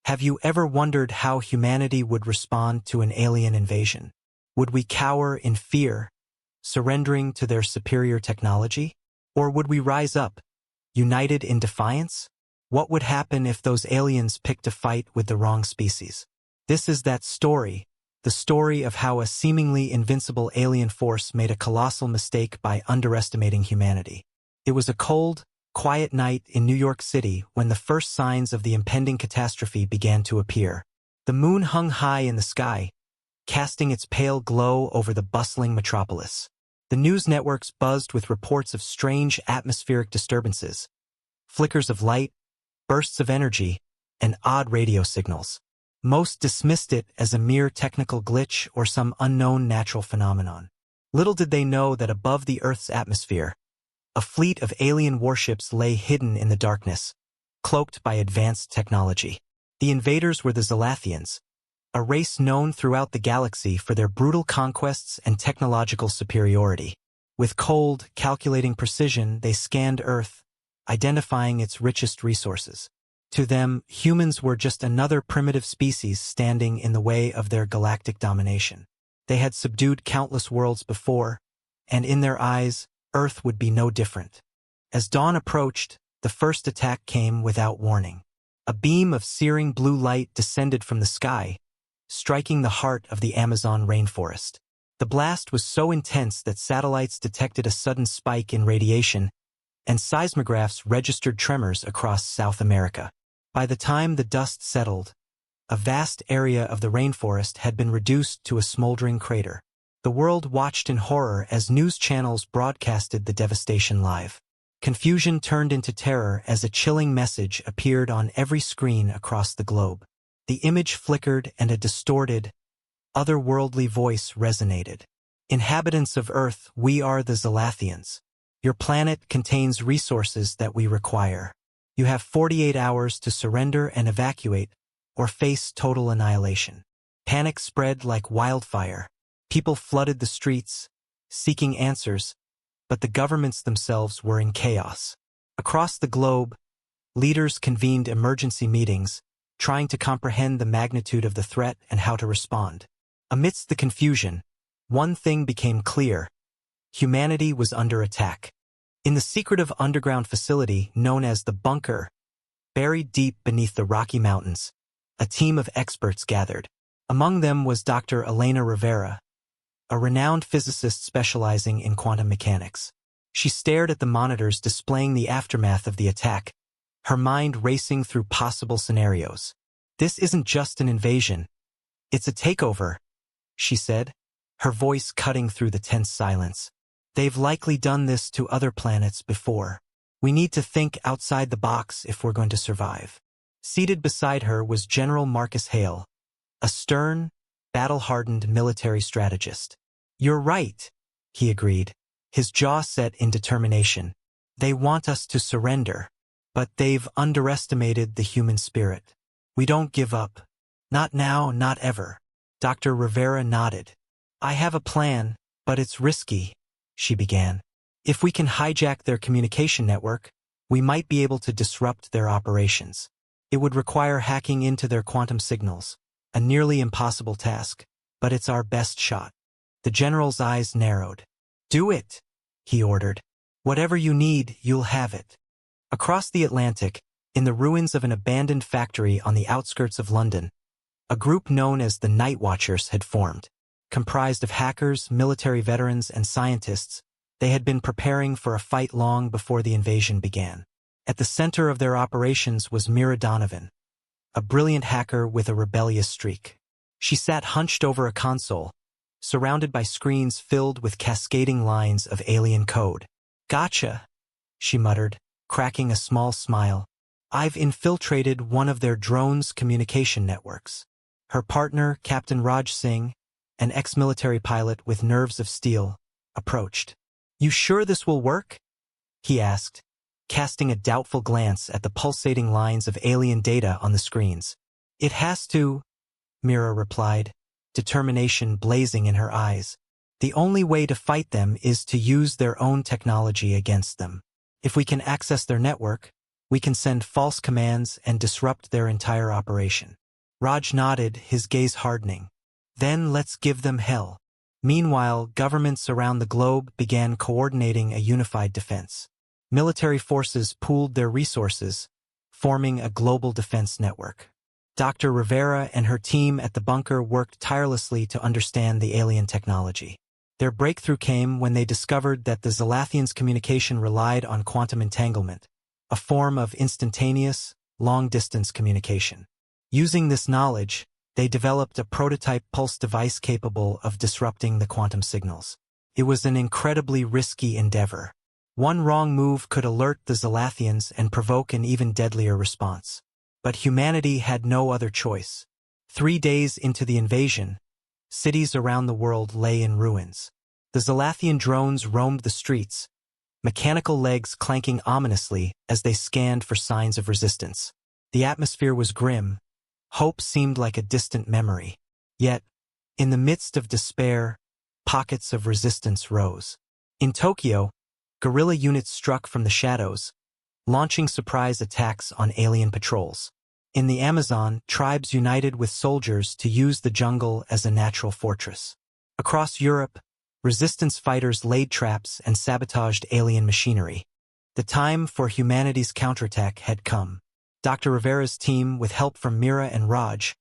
Have you ever wondered how humanity would respond to an alien invasion? Would we cower in fear, surrendering to their superior technology? Or would we rise up, united in defiance? What would happen if those aliens picked a fight with the wrong species? This is that story, the story of how a seemingly invincible alien force made a colossal mistake by underestimating humanity. It was a cold, quiet night in New York City when the first signs of the impending catastrophe began to appear. The moon hung high in the sky, casting its pale glow over the bustling metropolis. The news networks buzzed with reports of strange atmospheric disturbances, flickers of light, bursts of energy, and odd radio signals. Most dismissed it as a mere technical glitch or some unknown natural phenomenon. Little did they know that above the Earth's atmosphere, a fleet of alien warships lay hidden in the darkness, cloaked by advanced technology. The invaders were the Zalathians, a race known throughout the galaxy for their brutal conquests and technological superiority. With cold, calculating precision, they scanned Earth, identifying its richest resources. To them, humans were just another primitive species standing in the way of their galactic domination. They had subdued countless worlds before, and in their eyes, Earth would be no different. As dawn approached, the first attack came without warning. A beam of searing blue light descended from the sky, striking the heart of the Amazon rainforest. The blast was so intense that satellites detected a sudden spike in radiation, and seismographs registered tremors across South America. By the time the dust settled, a vast area of the rainforest had been reduced to a smoldering crater. The world watched in horror as news channels broadcasted the devastation live. Confusion turned into terror as a chilling message appeared on every screen across the globe. The image flickered and a distorted, otherworldly voice resonated. Inhabitants of Earth, we are the Zalathians. Your planet contains resources that we require. You have 48 hours to surrender and evacuate, or face total annihilation. Panic spread like wildfire. People flooded the streets, seeking answers, but the governments themselves were in chaos. Across the globe, leaders convened emergency meetings, trying to comprehend the magnitude of the threat and how to respond. Amidst the confusion, one thing became clear: humanity was under attack. In the secretive underground facility known as the bunker, buried deep beneath the Rocky Mountains, a team of experts gathered. Among them was Dr. Elena Rivera, a renowned physicist specializing in quantum mechanics. She stared at the monitors displaying the aftermath of the attack, her mind racing through possible scenarios. This isn't just an invasion. It's a takeover, she said, her voice cutting through the tense silence. They've likely done this to other planets before. We need to think outside the box if we're going to survive. Seated beside her was General Marcus Hale, a stern, battle-hardened military strategist. You're right, he agreed, his jaw set in determination. They want us to surrender, but they've underestimated the human spirit. We don't give up. Not now, not ever. Dr. Rivera nodded. I have a plan, but it's risky, she began. If we can hijack their communication network, we might be able to disrupt their operations. It would require hacking into their quantum signals, a nearly impossible task, but it's our best shot. The general's eyes narrowed. Do it, he ordered. Whatever you need, you'll have it. Across the Atlantic, in the ruins of an abandoned factory on the outskirts of London, a group known as the Night Watchers had formed. Comprised of hackers, military veterans, and scientists, they had been preparing for a fight long before the invasion began. At the center of their operations was Mira Donovan, a brilliant hacker with a rebellious streak. She sat hunched over a console, surrounded by screens filled with cascading lines of alien code. Gotcha, she muttered, cracking a small smile. I've infiltrated one of their drone's communication networks. Her partner, Captain Raj Singh, an ex-military pilot with nerves of steel, approached. You sure this will work? He asked, casting a doubtful glance at the pulsating lines of alien data on the screens. It has to, Mira replied, determination blazing in her eyes. The only way to fight them is to use their own technology against them. If we can access their network, We can send false commands and disrupt their entire operation. Raj nodded, his gaze hardening. Then let's give them hell. Meanwhile, governments around the globe began coordinating a unified defense. Military forces pooled their resources, forming a global defense network. Dr. Rivera and her team at the bunker worked tirelessly to understand the alien technology. Their breakthrough came when they discovered that the Zalathians' communication relied on quantum entanglement, a form of instantaneous, long-distance communication. Using this knowledge, they developed a prototype pulse device capable of disrupting the quantum signals. It was an incredibly risky endeavor. One wrong move could alert the Zalathians and provoke an even deadlier response. But humanity had no other choice. 3 days into the invasion, cities around the world lay in ruins. The Zalathian drones roamed the streets, mechanical legs clanking ominously as they scanned for signs of resistance. The atmosphere was grim. Hope seemed like a distant memory. Yet, in the midst of despair, pockets of resistance rose. In Tokyo, guerrilla units struck from the shadows, launching surprise attacks on alien patrols. In the Amazon, tribes united with soldiers to use the jungle as a natural fortress. Across Europe, resistance fighters laid traps and sabotaged alien machinery. The time for humanity's counterattack had come. Dr. Rivera's team, with help from Mira and Raj,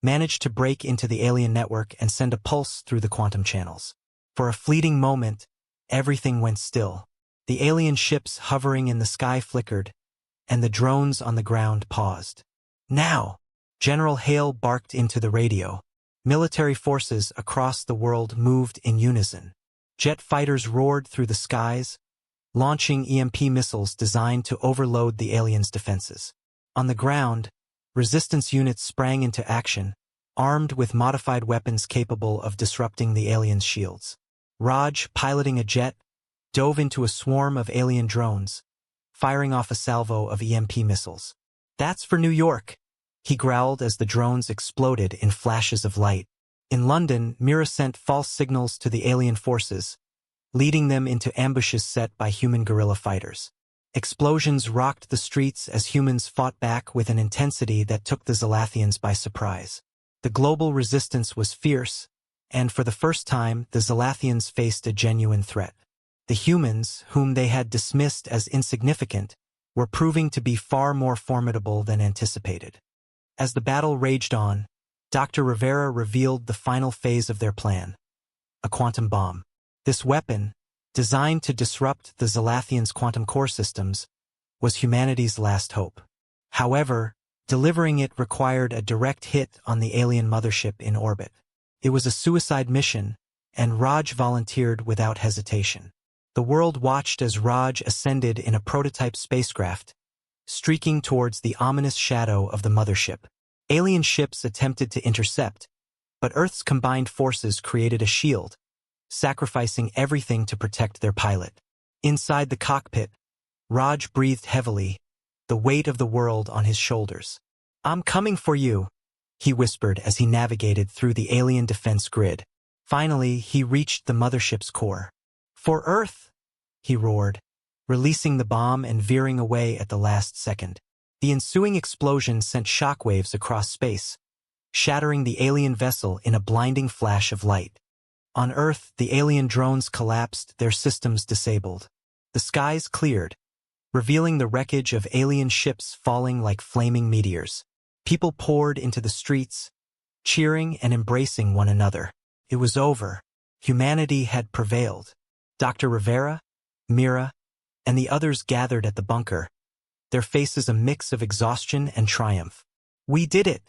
managed to break into the alien network and send a pulse through the quantum channels. For a fleeting moment, everything went still. The alien ships hovering in the sky flickered, and the drones on the ground paused. Now! General Hale barked into the radio. Military forces across the world moved in unison. Jet fighters roared through the skies, launching EMP missiles designed to overload the aliens' defenses. On the ground, resistance units sprang into action, armed with modified weapons capable of disrupting the aliens' shields. Raj, piloting a jet, dove into a swarm of alien drones, firing off a salvo of EMP missiles. "That's for New York," he growled as the drones exploded in flashes of light. In London, Mira sent false signals to the alien forces, leading them into ambushes set by human guerrilla fighters. Explosions rocked the streets as humans fought back with an intensity that took the Zalathians by surprise. The global resistance was fierce, and for the first time, the Zalathians faced a genuine threat. The humans, whom they had dismissed as insignificant, were proving to be far more formidable than anticipated. As the battle raged on, Dr. Rivera revealed the final phase of their plan: a quantum bomb. This weapon, designed to disrupt the Zalathians' quantum core systems, was humanity's last hope. However, delivering it required a direct hit on the alien mothership in orbit. It was a suicide mission, and Raj volunteered without hesitation. The world watched as Raj ascended in a prototype spacecraft, streaking towards the ominous shadow of the mothership. Alien ships attempted to intercept, but Earth's combined forces created a shield, sacrificing everything to protect their pilot. Inside the cockpit, Raj breathed heavily, the weight of the world on his shoulders. "I'm coming for you," he whispered as he navigated through the alien defense grid. Finally, he reached the mothership's core. "For Earth!" he roared, releasing the bomb and veering away at the last second. The ensuing explosion sent shockwaves across space, shattering the alien vessel in a blinding flash of light. On Earth, the alien drones collapsed, their systems disabled. The skies cleared, revealing the wreckage of alien ships falling like flaming meteors. People poured into the streets, cheering and embracing one another. It was over. Humanity had prevailed. Dr. Rivera, Mira, and the others gathered at the bunker, their faces a mix of exhaustion and triumph. "We did it,"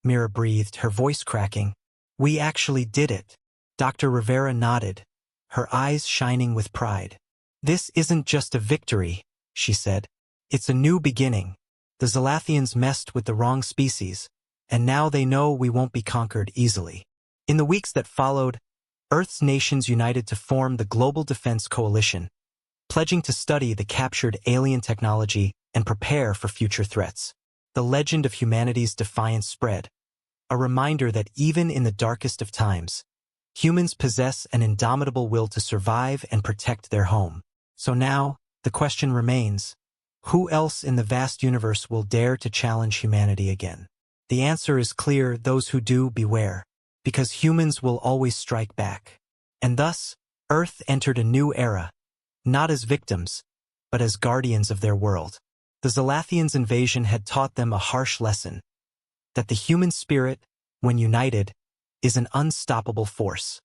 Mira breathed, her voice cracking. "We actually did it." Dr. Rivera nodded, her eyes shining with pride. "This isn't just a victory," she said. "It's a new beginning. The Zalathians messed with the wrong species, and now they know we won't be conquered easily." In the weeks that followed, Earth's nations united to form the Global Defense Coalition, pledging to study the captured alien technology and prepare for future threats. The legend of humanity's defiance spread, a reminder that even in the darkest of times, humans possess an indomitable will to survive and protect their home. So now, the question remains, Who else in the vast universe will dare to challenge humanity again? The answer is clear: those who do, beware, because humans will always strike back. And thus, Earth entered a new era, not as victims, but as guardians of their world. The Zalathians' invasion had taught them a harsh lesson, that the human spirit, when united, is an unstoppable force.